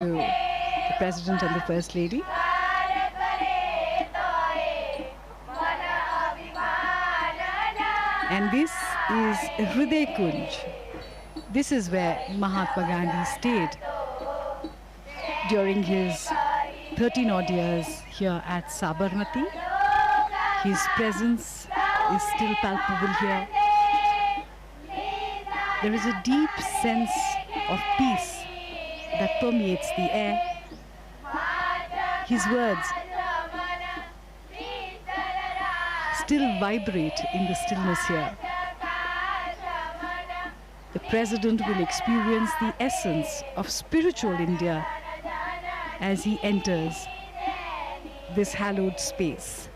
to the President and the First Lady. And this is Hriday Kunj. This is where Mahatma Gandhi stayed during his 13 odd years here at Sabarmati. His presence is still palpable here. There is a deep sense of peace that permeates the air. His words still vibrate in the stillness here. The President will experience the essence of spiritual India as he enters this hallowed space.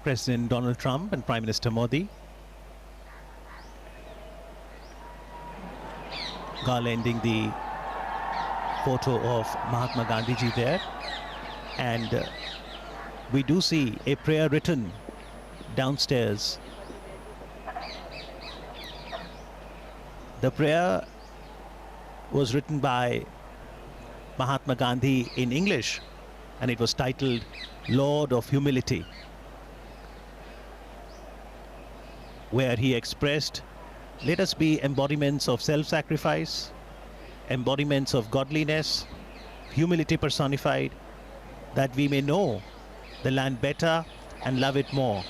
President Donald Trump and Prime Minister Modi garlanding the photo of Mahatma Gandhiji there, and we do see a prayer written downstairs. The prayer was written by Mahatma Gandhi in English, and it was titled Lord of Humility, where he expressed, let us be embodiments of self-sacrifice, embodiments of godliness, humility personified, that we may know the land better and love it more.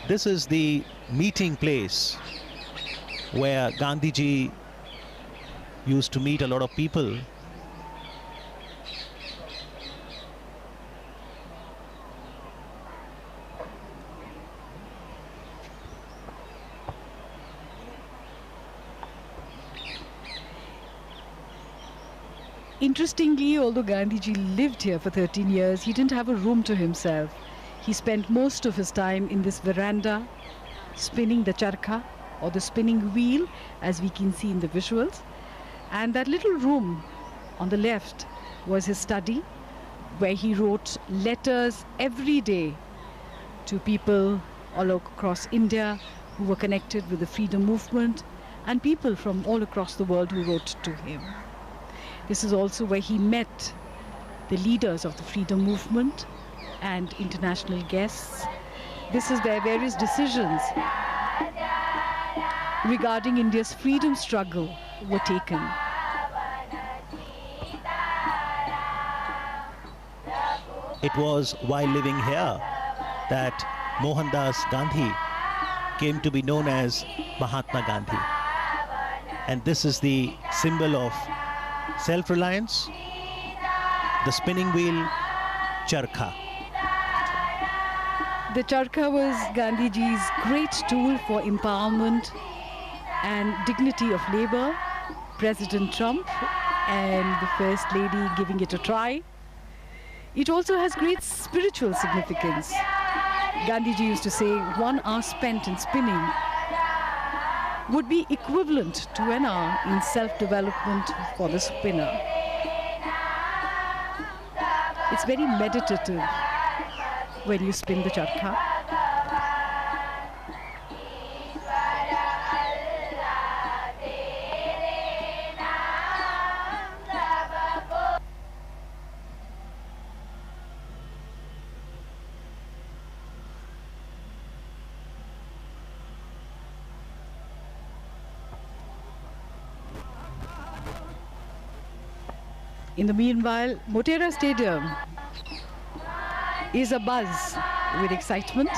This is the meeting place where Gandhiji used to meet a lot of people. Interestingly, although Gandhiji lived here for 13 years, he didn't have a room to himself. He spent most of his time in this veranda, spinning the charkha, or the spinning wheel, as we can see in the visuals. And that little room on the left was his study, where he wrote letters every day to people all across India who were connected with the freedom movement, and people from all across the world who wrote to him. This is also where he met the leaders of the freedom movement and international guests. This is where various decisions regarding India's freedom struggle were taken. It was while living here that Mohandas Gandhi came to be known as Mahatma Gandhi. And this is the symbol of self-reliance, the spinning wheel, charkha. The charkha was Gandhiji's great tool for empowerment and dignity of labor. President Trump and the First Lady giving it a try. It also has great spiritual significance. Gandhiji used to say 1 hour spent in spinning would be equivalent to an hour in self-development for the spinner. It's very meditative when you spin the charkha. In the meanwhile, Motera Stadium is abuzz with excitement.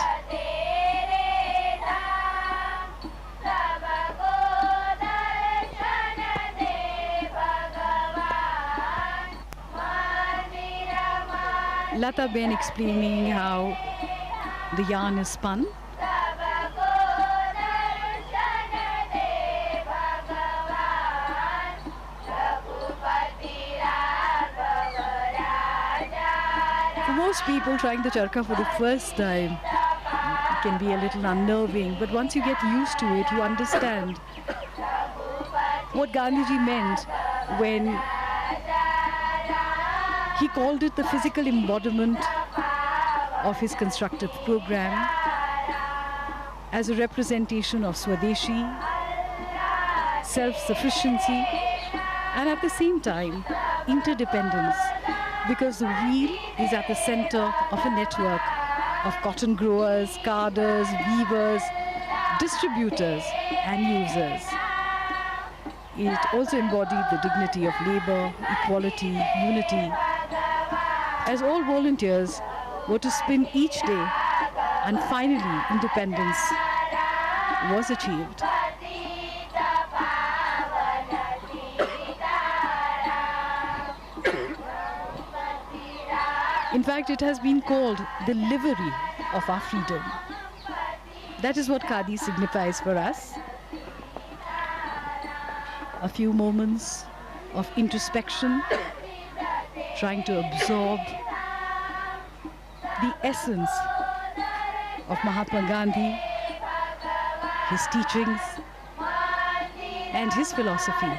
Lata Ben explaining how the yarn is spun. Most people trying the charkha for the first time, it can be a little unnerving, but once you get used to it, you understand what Gandhiji meant when He called it the physical embodiment of his constructive program as a representation of Swadeshi, self-sufficiency, and at the same time, interdependence, because the wheel is at the center of a network of cotton growers, carders, weavers, distributors, and users. It also embodied the dignity of labor, equality, unity, as all volunteers were to spin each day, and finally independence was achieved. In fact, it has been called the livery of our freedom. That is what Khadi signifies for us. A few moments of introspection, trying to absorb the essence of Mahatma Gandhi, his teachings, and his philosophy.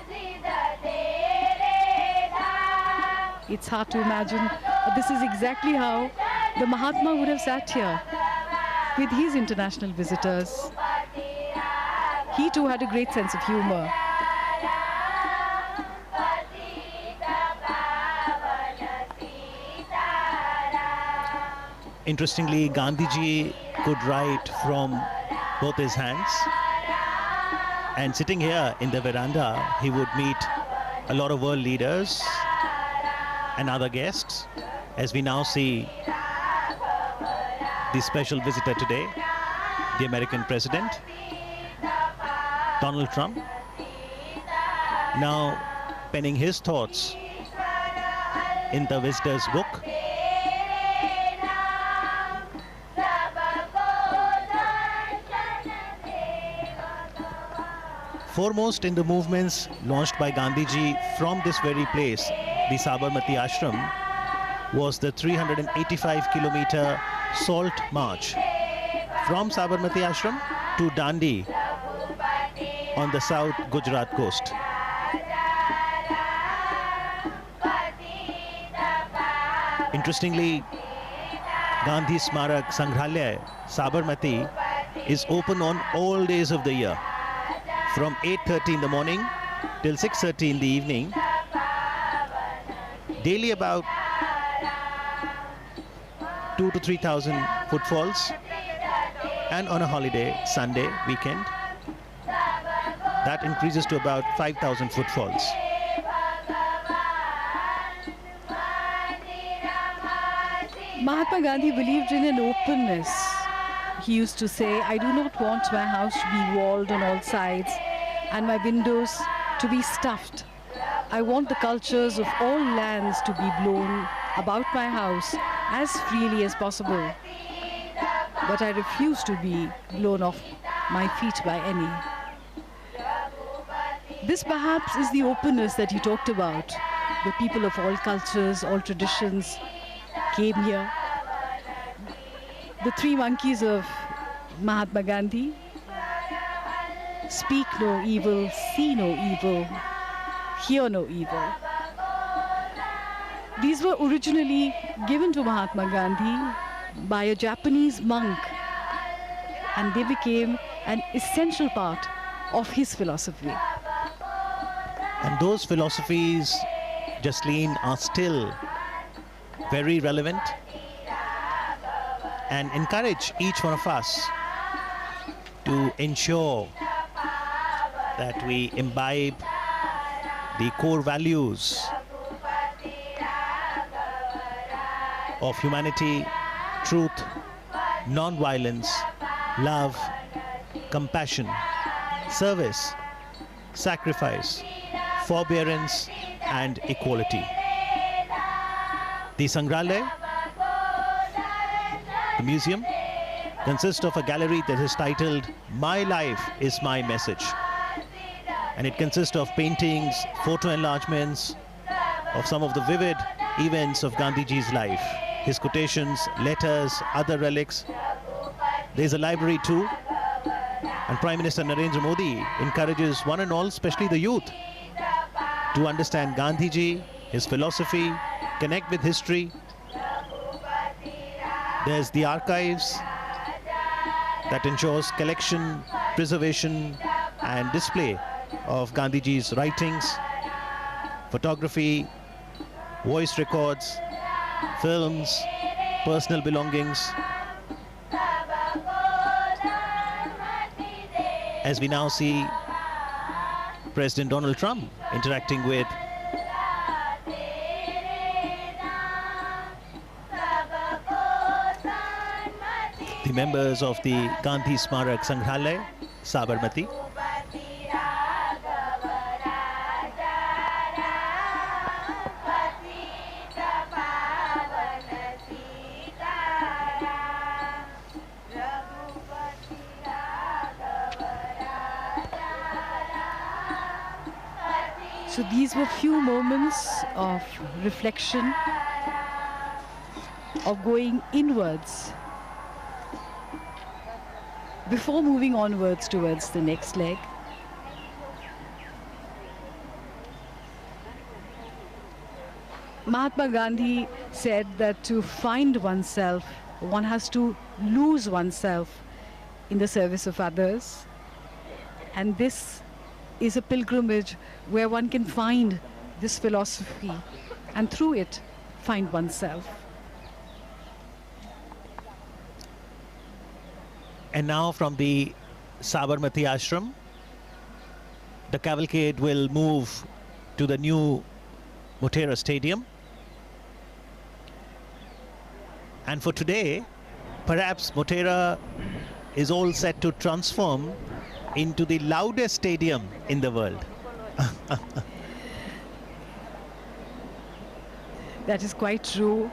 It's hard to imagine, but this is exactly how the Mahatma would have sat here with his international visitors. He too had a great sense of humor. Interestingly, Gandhiji could write from both his hands. And sitting here in the veranda, he would meet a lot of world leaders and other guests, as we now see the special visitor today, the American President, Donald Trump, now penning his thoughts in the visitor's book. Foremost in the movements launched by Gandhiji from this very place, the Sabarmati Ashram, was the 385-kilometer salt march from Sabarmati Ashram to Dandi on the south Gujarat coast. Interestingly, Gandhi Smarak Sangrahalaya, Sabarmati, is open on all days of the year, from 8:30 in the morning till 6:30 in the evening. Daily about 2,000 to 3,000 footfalls, and on a holiday, Sunday, weekend, that increases to about 5,000 footfalls. Mahatma Gandhi believed in an openness. He used to say, "I do not want my house to be walled on all sides and my windows to be stuffed. I want the cultures of all lands to be blown about my house as freely as possible. But I refuse to be blown off my feet by any." This perhaps is the openness that he talked about. The people of all cultures, all traditions came here. The three monkeys of Mahatma Gandhi: speak no evil, see no evil, hear no evil. These were originally given to Mahatma Gandhi by a Japanese monk, and they became an essential part of his philosophy. And those philosophies, Jasleen, are still very relevant and encourage each one of us to ensure that we imbibe the core values of humanity, truth, non-violence, love, compassion, service, sacrifice, forbearance, and equality. The Sangrahalaya, the museum, consists of a gallery that is titled "My Life is My Message." And it consists of paintings, photo enlargements of some of the vivid events of Gandhiji's life, his quotations, letters, other relics. There's a library too. And Prime Minister Narendra Modi encourages one and all, especially the youth, to understand Gandhiji, his philosophy, connect with history. There's the archives that ensures collection, preservation and display of Gandhiji's writings, photography, voice records, films, personal belongings. As we now see President Donald Trump interacting with the members of the Gandhi Smarak Sangrahalaya, Sabarmati. So these were few moments of reflection, of going inwards before moving onwards towards the next leg. Mahatma Gandhi said that to find oneself, one has to lose oneself in the service of others. And this is a pilgrimage where one can find this philosophy and through it find oneself. And now from the Sabarmati Ashram, the cavalcade will move to the new Motera Stadium. And for today, perhaps Motera is all set to transform into the loudest stadium in the world. That is quite true.